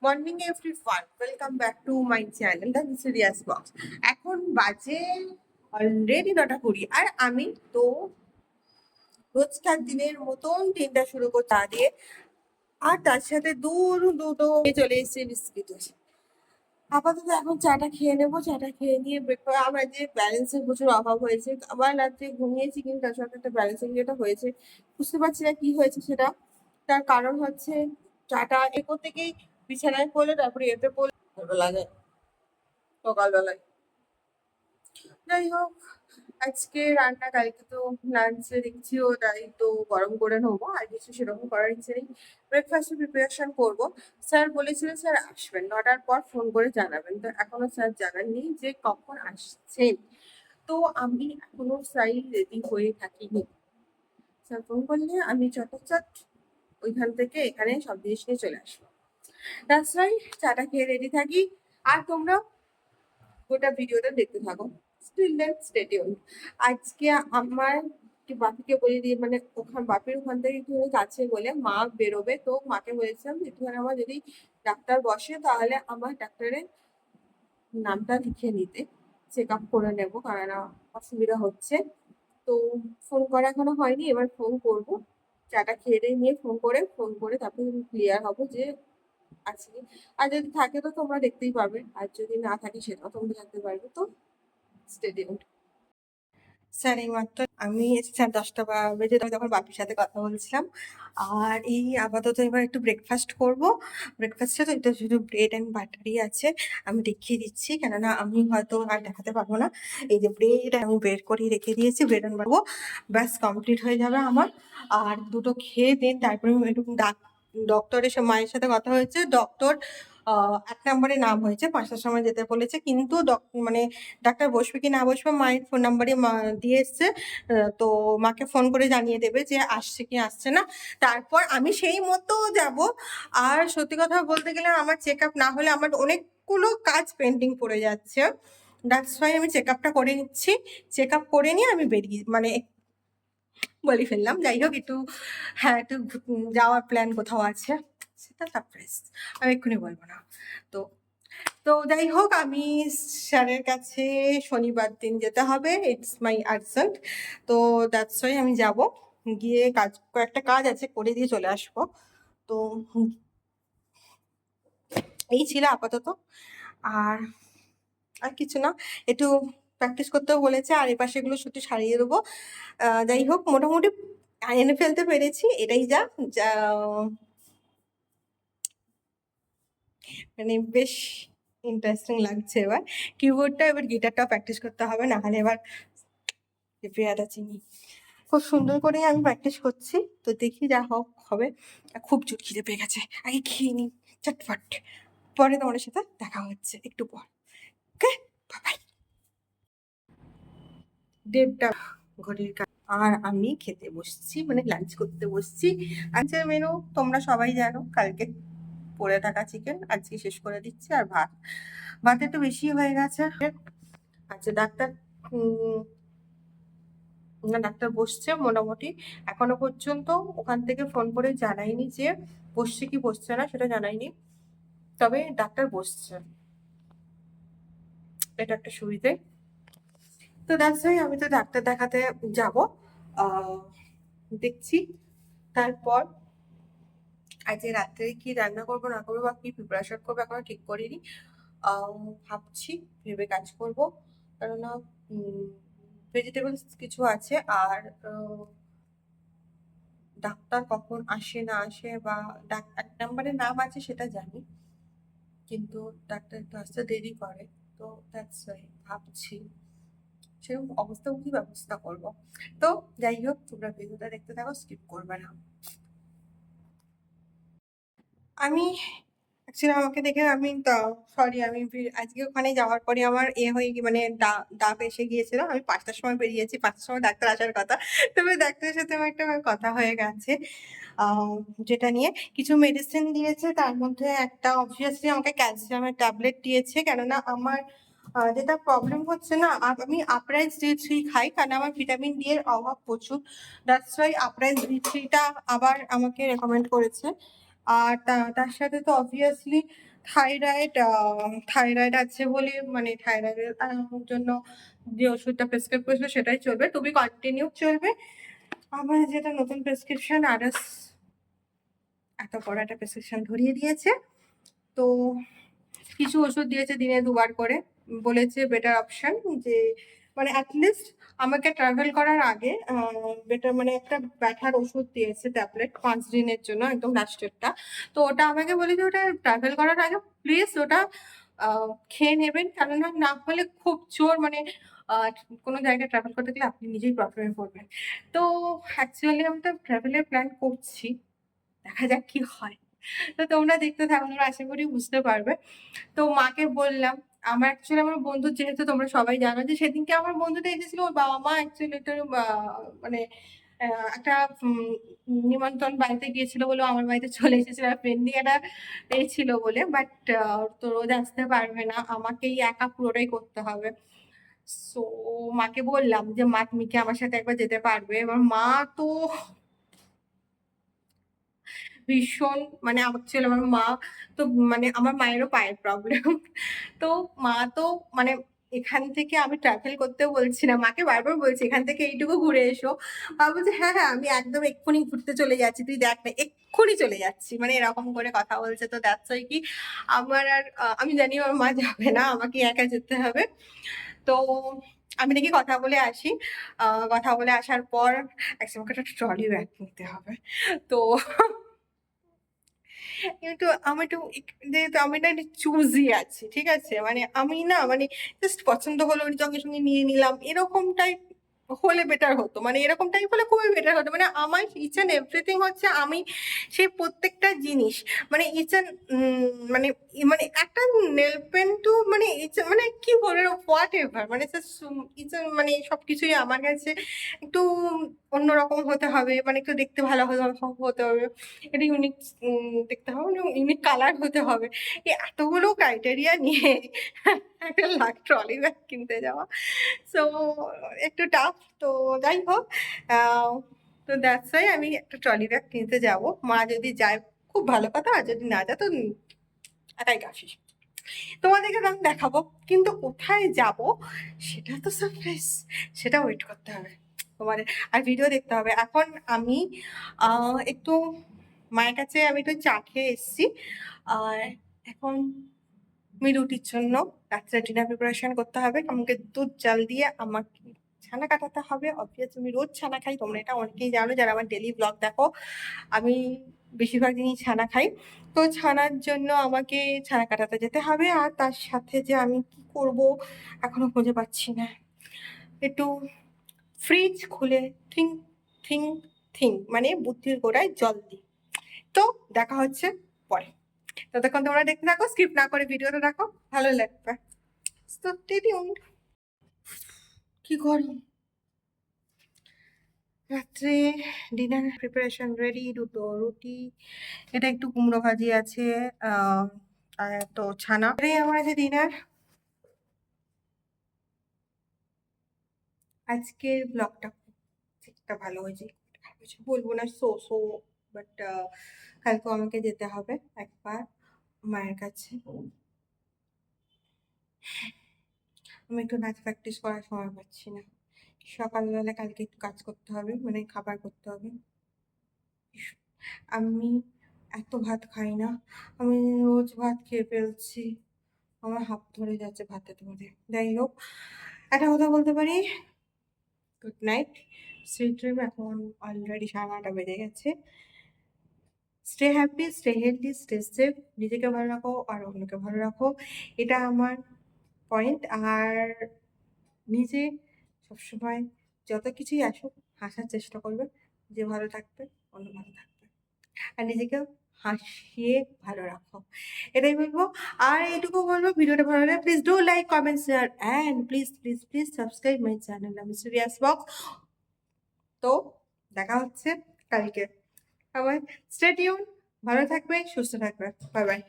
Morning everyone, welcome back to my channel the mysterious box. এখন বাজে already 9:20 আর আমি তো রোজকার দিনের মতন দিনটা শুরু করতে চা দিয়ে, আর তার সাথে দুটো চলে এসেছে বিস্কিট। আপাতত এখন চাটা খেয়ে নেবো। চাটা খেয়ে নিয়ে ব্রেকফাস্ট, আমার যে ব্যালেন্সের প্রচুর অভাব হয়েছে, আবার রাত্রে ঘুমিয়েছি কিন্তু তার সাথে একটা ব্যালেন্সিং যেটা হয়েছে বুঝতে পারছি না কি হয়েছে সেটা। তার কারণ হচ্ছে চাটা এরপর থেকেই বিছানায় পড়লে, তারপরে এতে পড়লে লাগে সকালবেলায়। যাই হোক, আজকে রান্না কালকে তো লাঞ্চে দেখছি ওটাই তো গরম করে নেবো, আর কিছু সেরকম করার ইচ্ছে নেই। ব্রেকফাস্টের প্রিপারেশন করবো। স্যার বলেছিলেন স্যার আসবেন 9টার পর, ফোন করে জানাবেন। তো এখনো স্যার জানাননি যে কখন আসছেন। তো আমি এখনো স্যার রেডি হয়ে থাকিনি। স্যার ফোন করলে আমি চটচট ওইখান থেকে এখানে সব জিনিস নিয়ে চলে আসবো। রাস্তায় চাটা খেয়ে রেডি থাকি, আর তোমরা গোটা ভিডিওটা দেখতে থাকো। Still then stay tune. আজকে আমার বাপিকে বলে দিয়ে, মানে বাপির ওখান থেকে একটু কাছে বলে মা বেরোবে, তো মাকে বলেছিলাম একটুখানি আমার যদি ডাক্তার বসে তাহলে আমার ডাক্তারের নামটা লিখে নিতে, চেক আপ করে নেবো, কারণ অসুবিধা হচ্ছে। তো ফোন করা এখনো হয়নি, এবার ফোন করবো। চাটা খেয়ে দিয়ে নিয়ে ফোন করে তারপরে ক্লিয়ার হবো যে আছে। আর যদি থাকে তো তোমরা দেখতেই পাবে, আর যদি না থাকে সেটাও তোমরা জানতে পারবে। তো স্টে টিউনড। স্যার এইমাত্র আমি 10:30 বেজে আমি তখন বাপির সাথে কথা বলছিলাম। আর এই আপাতত এবার একটু ব্রেকফাস্ট করব। ব্রেকফাস্টে তো এটা শুধু ব্রেড অ্যান্ড বাটারই আছে। আমি দেখিয়ে দিচ্ছি, কেননা আমি হয়তো আর দেখাতে পারবো না। এই যে ব্রেড আমি বের করে রেখে দিয়েছি, ব্রেড অ্যান্ড বাটার ব্যাস কমপ্লিট হয়ে যাবে আমার। আর দুটো খেয়ে দিন তারপরে একটু ডক্টরের মায়ের সাথে কথা হয়েছে। ডক্টর 1 নম্বরে নাম হয়েছে, 5টার সময় যেতে বলেছে, কিন্তু মানে ডাক্তার বসবে কি না বসবে মায়ের ফোন নাম্বারই দিয়ে এসছে। তো মাকে ফোন করে জানিয়ে দেবে যে আসছে কি আসছে না, তারপর আমি সেই মতো যাব। আর সত্যি কথা বলতে গেলে আমার চেক আপ না হলে আমার অনেকগুলো কাজ পেন্ডিং পড়ে যাচ্ছে। দ্যাটস ওয়াই আমি চেক আপটা করে নিচ্ছি। চেক আপ করে নিয়ে আমি বেরিয়ে মানে বলে ফেললাম। যাই হোক, একটু হ্যাঁ, একটু যাওয়ার প্ল্যান কোথাও আছে, সেটা সারপ্রাইজ, আমি এক্ষুনি বলবো না। তো তো যাই হোক, আমি স্যারের কাছে শনিবার দিন যেতে হবে, ইটস মাই আর্জেন্ট। তো দ্যাটস ওয়াই আমি যাব, গিয়ে কয়েকটা কাজ আছে করে দিয়ে চলে আসবো। তো এই ছিল আপাতত। আর আর কিছু না, একটু প্র্যাকটিস করতেও বলেছে, আর এই পাশেগুলো শুধু সারিয়ে দেবো। যাই হোক, মোটামুটি এনে ফেলতে পেরেছি, এটাই যা যা মানে বেশ ইন্টারেস্টিং লাগছে। এবার কিবোর্ডটা, এবার গিটারটাও প্র্যাকটিস করতে হবে, না হলে এবার পেয়ারা চিনি। খুব সুন্দর করে আমি প্র্যাকটিস করছি, তো দেখি যা হোক হবে। খুব জোর খিদে পেয়ে গেছে, আগে খেয়ে নিই চটফট, পরে তোমাদের সাথে দেখা হচ্ছে একটু পর। ওকে, বাই। 1:30 ঘড়ির কাছে, আর আমি খেতে বসছি, মানে লাঞ্চ করতে বসছি। আজকের মেনু তোমরা সবাই জানো, কালকে পড়ে থাকা চিকেন আজকে শেষ করে দিচ্ছি, আর ভাত। ভাত একটু বেশি হয়ে গেছে। আচ্ছা, ডাক্তার না, ডাক্তার বসছে মোটামুটি। এখনো পর্যন্ত ওখান থেকে ফোন করে জানায়নি যে বসছে কি বসছে না, সেটা জানায়নি, তবে ডাক্তার বসছে, এটা একটা সুবিধে। তো দ্যাটস ওয়াই আমি তো ডাক্তার দেখাতে যাব। দেখছি তারপর আজকে রাত্রে কি রান্না করবো না করবো বা কি প্রিপারেশন করবো এখনো ঠিক করিনি। ভাবছি, ভেবে কাজ করবো, কেননা ভেজিটেবলস কিছু আছে। আর ডাক্তার কখন আসে না আসে, বা 1 নম্বরে নাম আছে সেটা জানি, কিন্তু ডাক্তার একটু আসতে দেরি করে। তো দ্যাটস ওয়াই ভাবছি সেরকম অবস্থা কি ব্যবস্থা করব। তো যাই হোক, তোমরা ভিডিওটা দেখতে থাকো, স্কিপ করবে না। আমি অ্যাকচুয়ালি আমাকে দেখে আমি সরি, আমি আজকে ওখানে যাওয়ার পরে আমার হয়ে গিয়ে মানে ডাব এসে গিয়েছিল। আমি 5টার সময় বেরিয়েছি, 5টার সময় ডাক্তার আসার কথা। তবে ডাক্তারের সাথে আমার একটা কথা হয়ে গেছে, যেটা নিয়ে কিছু মেডিসিন দিয়েছে, তার মধ্যে একটা অবভিয়াসলি আমাকে ক্যালসিয়ামের ট্যাবলেট দিয়েছে, কেননা আমার যেটা প্রবলেম হচ্ছে না, আমি আপরাইজ D3 খাই, কারণ আমার ভিটামিন ডি এর অভাব প্রচুর। দ্যাটস ওয়াই আপরাইজ D3টা আবার আমাকে রেকমেন্ড করেছে। আর তার সাথে তো অবভিয়াসলি থাইরয়েড আছে বলে, মানে থাইরয়েডের জন্য যে ওষুধটা প্রেসক্রাইব করেছিল সেটাই চলবে, টু বি কন্টিনিউ চলবে। আমার যেটা নতুন প্রেসক্রিপশন আরএস এত বড় একটা প্রেসক্রিপশন ধরিয়ে দিয়েছে। তো কিছু ওষুধ দিয়েছে দিনে 2 বার করে, বলেছে বেটার অপশন যে মানে অ্যাটলিস্ট আমাকে ট্রাভেল করার আগে বেটার, মানে একটা ব্যথার ওষুধ দিয়েছে ট্যাবলেট 5 দিনের জন্য, একদম লাস্টেরটা। তো ওটা আমাকে বলেছে ওটা ট্রাভেল করার আগে প্লিজ ওটা খেয়ে নেবেন, কেননা না হলে খুব জোর মানে কোনো জায়গায় ট্রাভেল করতে গেলে আপনি নিজেই প্রবলেমে পড়বেন। তো অ্যাকচুয়ালি আমি তো ট্রাভেলের প্ল্যান করছি, দেখা যাক কি হয়। তো তোমরা দেখতে থাকো, তোমরা আশা করি বুঝতে পারবে। তো মাকে বললাম, আমার বন্ধু, যেহেতু তোমরা সবাই জানো যে সেদিনকে আমার বন্ধুটা এসেছিল, ওর বাবা-মা অ্যাকচুয়ালি একটা মানে একটা নিমন্ত্রণ বাড়িতে গিয়েছিল বলে আমার বাড়িতে চলে এসেছিল, ফ্রেন্ডলি একটা ছিল বলে। বাট তো রোজ আসতে পারবে না, আমাকেই একা পুরোটাই করতে হবে। সো মাকে বললাম যে মা তুমি কি আমার সাথে একবার যেতে পারবে? এবার মা তো ভীষণ, মানে অ্যাকচুয়ালি আমার মা তো, মানে আমার মায়েরও পায়ের প্রবলেম। তো মা তো মানে এখান থেকে আমি ট্রাভেল করতে বলছি না, মাকে বারবার বলছি এখান থেকে এইটুকু ঘুরে এসো। মা বলছে হ্যাঁ হ্যাঁ আমি একদম এক্ষুনি ঘুরতে চলে যাচ্ছি, তুই দেখ না এক্ষুনি চলে যাচ্ছি, মানে এরকম করে কথা বলছে। তো দ্যাটস ওয়াই কি আমার আর আমি জানি আমার মা যাবে না, আমাকে একা যেতে হবে। তো আমি নাকি কথা বলে আসি, কথা বলে আসার পর আমাকে একটা ট্রলি ব্যাগ নিতে হবে। তো কিন্তু আমি একটু যেহেতু আমি না একটু চুজি আছি, ঠিক আছে, মানে আমি না মানে জাস্ট পছন্দ হলো সঙ্গে সঙ্গে নিয়ে নিলাম, এরকম টাইপ হলে বেটার হতো, মানে এরকম টাইপ হলে খুবই বেটার হতো। মানে আমার ইচ অ্যান্ড এভরিথিং হচ্ছে আমি সেই প্রত্যেকটা জিনিস মানে ইচ অ্যান্ড মানে মানে একটা নেল পেন টু মানে মানে কি বলে হোয়াট এভার, মানে ইচ মানে সবকিছুই আমার কাছে একটু অন্যরকম হতে হবে, মানে একটু দেখতে ভালো হতে হবে, এটা ইউনিক দেখতে হবে, ইউনিক কালার হতে হবে। এই এতগুলো ক্রাইটেরিয়া নিয়ে একটা ট্রলি ব্যাগ কিনতে যাওয়া, সো একটু টাফ। তো যাই হোক, তো দ্যাটস ওয়াই আমি একটা ট্রলি ব্যাগ কিনতে যাব। মা যদি যায় খুব ভালো কথা, আর যদি না যায় তো একাই কাশিস। তোমাদেরকে আমি দেখাবো, কিন্তু কোথায় যাব সেটা তো সারপ্রাইজ, সেটা ওয়েট করতে হবে তোমাদের, আর ভিডিও দেখতে হবে। এখন আমি একটু মায়ের কাছে আমি একটু চা খেয়ে এসেছি, আর এখন আমি রুটির জন্য রাত্রে ডিনার প্রিপারেশন করতে হবে। আমাকে দুধ জাল দিয়ে আমাকে ছানা কাটাতে হবে। অবভিয়াস আমি রোজ ছানা খাই, তোমরা এটা অনেকেই জানো যারা আমার ডেলি ব্লগ দেখো, আমি বেশিরভাগ দিনই ছানা খাই। তো ছানার জন্য আমাকে ছানা কাটাতে যেতে হবে, আর তার সাথে যে আমি কি করব এখনো খুঁজে পাচ্ছি না। একটু ফ্রিজ খুলে থিং থিং থিং মানে বুদ্ধির গোড়ায় জল দিই। তো দেখা হচ্ছে পরে, ততক্ষণ তোমরা দেখতে থাকো, স্কিপ না করে ভিডিওটা দেখো, ভালো লাগবে। তো stay tuned। কি গরম! রাত্রে ডিনার প্রিপারেশন রেডি, 2টো রুটি, এটা একটু কুমড়ো ভাজি আছে, আর তো ছানা, এটাই আমার আছে ডিনার। আজকের ব্লগটা ঠিকটা ভালো হয়েছে, বলবো না সো সো, বাট কালকেও আমাকে যেতে হবে একবার মায়ের কাছে। আমি একটু নাচ প্র্যাকটিস করার সময় পাচ্ছি না, সকালবেলা কালকে একটু কাজ করতে হবে, মানে খাবার করতে হবে। আমি এত ভাত খাই না, আমি রোজ ভাত খেয়ে ফেলছি, আমার হাত ধরে যাচ্ছে ভাতে ধরে। যাই হোক, একটা কথা বলতে পারি, গুড নাইট, সুইট ড্রিম। এখন অলরেডি 9:30 বেজে গেছে। Stay happy, stay healthy, stay safe, নিজেকে ভালো রাখো আর অন্যকে ভালো রাখো, এটা আমার পয়েন্ট। আর নিজে সবসময় যত কিছুই আসুক হাসার চেষ্টা করবে, যে ভালো থাকবে অন্য ভালো থাকবে, আর নিজেকেও হাসিয়ে ভালো রাখো, এটাই বলবো। আর এইটুকু বলবো, ভিডিওটা ভালো লাগলে please do like, comment, share and please please please subscribe my channel mysterious box. তো দেখা হচ্ছে কালকে আবার, স্টে টিউন, ভালো থাকবে, সুস্থ থাকবে, বাই বাই।